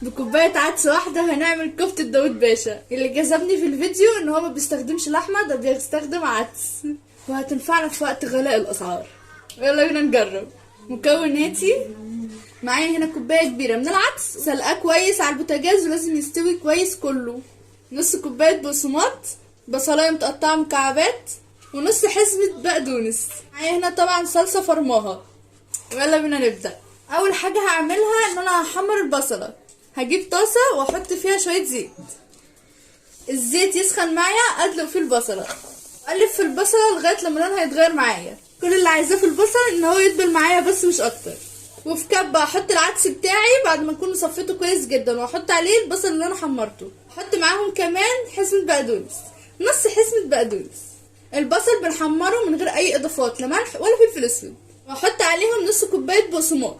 بكوباية عدس واحدة هنعمل كفتة داود باشا. اللي جذبني في الفيديو ان هو ما بيستخدمش لحمة، ده بيستخدم عدس، وهتنفعنا في وقت غلاء الاسعار. يلا بينا نجرب. مكوناتي: معايا هنا كوباية كبيرة من العدس سلقاه كويس على البوتاجاز ولازم يستوي كويس كله، نص كوباية بقسماط، بصلاية متقطعة مكعبات، ونص حزمة بقدونس. معايا هنا طبعا صلصة فرماها. يلا بينا نبدأ. اول حاجة هعملها ان انا هحمر البصلة. هجيب طاسة واحط فيها شوية زيت، الزيت يسخن معايا ادلق فيه البصلة، اقلب في البصلة لغاية لما لونها يتغير معايا. كل اللي عايزاه في البصل ان هو يدبل معايا بس مش اكتر. وفي كبة احط العدس بتاعي بعد ما اكون صفيته كويس جدا، واحط عليه البصل اللي انا حمرته، احط معاهم كمان حزمة بقدونس، نص حزمة بقدونس. البصل بنحمره من غير اي اضافات، لا ملح ولا فلفل اسود، واحط عليهم نص كوباية بقسماط.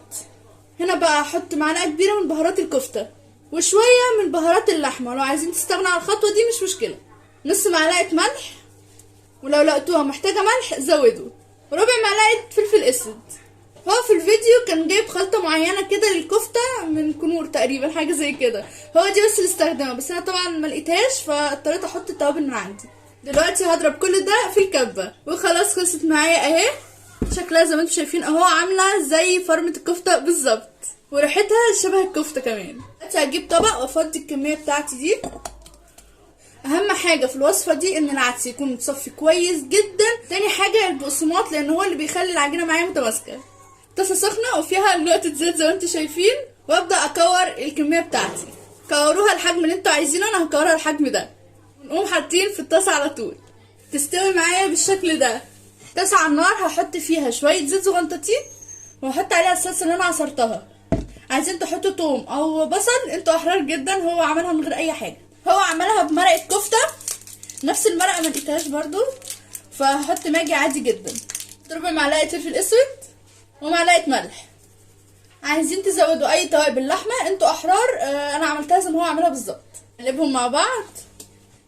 هنا بقى احط معلقة كبيرة من بهارات الكفتة وشوية من بهارات اللحمة، لو عايزين تستغنوا عن الخطوة دي مش مشكلة. نص معلقة ملح، ولو لقيتوها محتاجة ملح زودوا، وربع معلقة فلفل اسود. هو في الفيديو كان جايب خلطة معينة كده للكفتة من كنور تقريبا، حاجة زي كده، هو دي بس اللي استخدمها، بس انا طبعا ملقيتهاش فاضطريت احط التوابل من عندي. دلوقتي هضرب كل ده في الكبة، وخلاص خلصت معايا اهي. شكلها زي ما انتم شايفين اهو، عاملة زي فرمة الكفتة بالظبط، وريحتها شبه الكفتة كمان. دلوقتي هجيب طبق وافضي الكمية بتاعتي دي. اهم حاجه في الوصفه دي ان العدس يكون متصفي كويس جدا. تاني حاجه البقسماط، لان هو اللي بيخلي العجينه معايا متماسكه. طاسه سخنه وفيها نقطه زيت زي ما انتم شايفين، وابدا اكور الكميه بتاعتي. كوروها الحجم اللي انتوا عايزينه، انا هكورها الحجم ده، ونقوم حاطين في الطاسه على طول تستوي معايا بالشكل ده. طاسه على النار، هحط فيها شويه زيت صغنطتين، وهحط عليها الصلصه اللي انا عصرتها. عايزين تحطوا توم او بصل انتوا احرار جدا، هو عملها من غير اي حاجه، هو عملها بمرقه كفته، نفس المرقه ما لقيتهاش برضو، فهحط ماجي عادي جدا. ربع معلقه فلفل اسود ومعلقه ملح. عايزين تزودوا اي توابل لحمه انتوا احرار، انا عملتها زي ما هو عاملها بالظبط. نقلبهم مع بعض.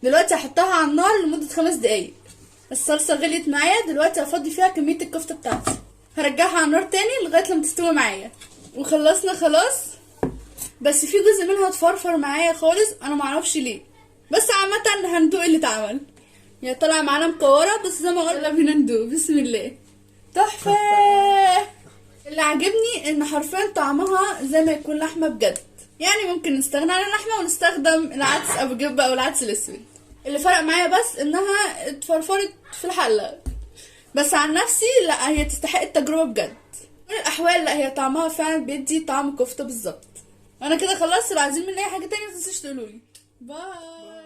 دلوقتي هحطها على النار لمده 5 دقايق. الصلصه غليت معايا، دلوقتي هفضي فيها كميه الكفته بتاعتي، هرجعها على النار تاني لغايه لما تستوي معايا. وخلصنا خلاص، بس في جزء منها اتفرفر معايا خالص، انا معرفش ليه، بس عامه هندوق اللي اتعمل. يا طلع معانا مكوره، بس زي ما قلنا بينا ندوق. بسم الله. تحفه. اللي عجبني ان حرفيا طعمها زي ما يكون لحمه بجد، يعني ممكن نستغنى عن اللحمه ونستخدم العدس ابو جبه او العدس الاسود. اللي فرق معايا بس انها اتفرفرت في الحله، بس عن نفسي لا، هي تستحق التجربه بجد. كل الاحوال لا، هي طعمها فعلا بيدي طعم كفته بالظبط. انا كده خلصت، لو عايزين مني اي حاجه تانية متنسوش تقولولي. باي.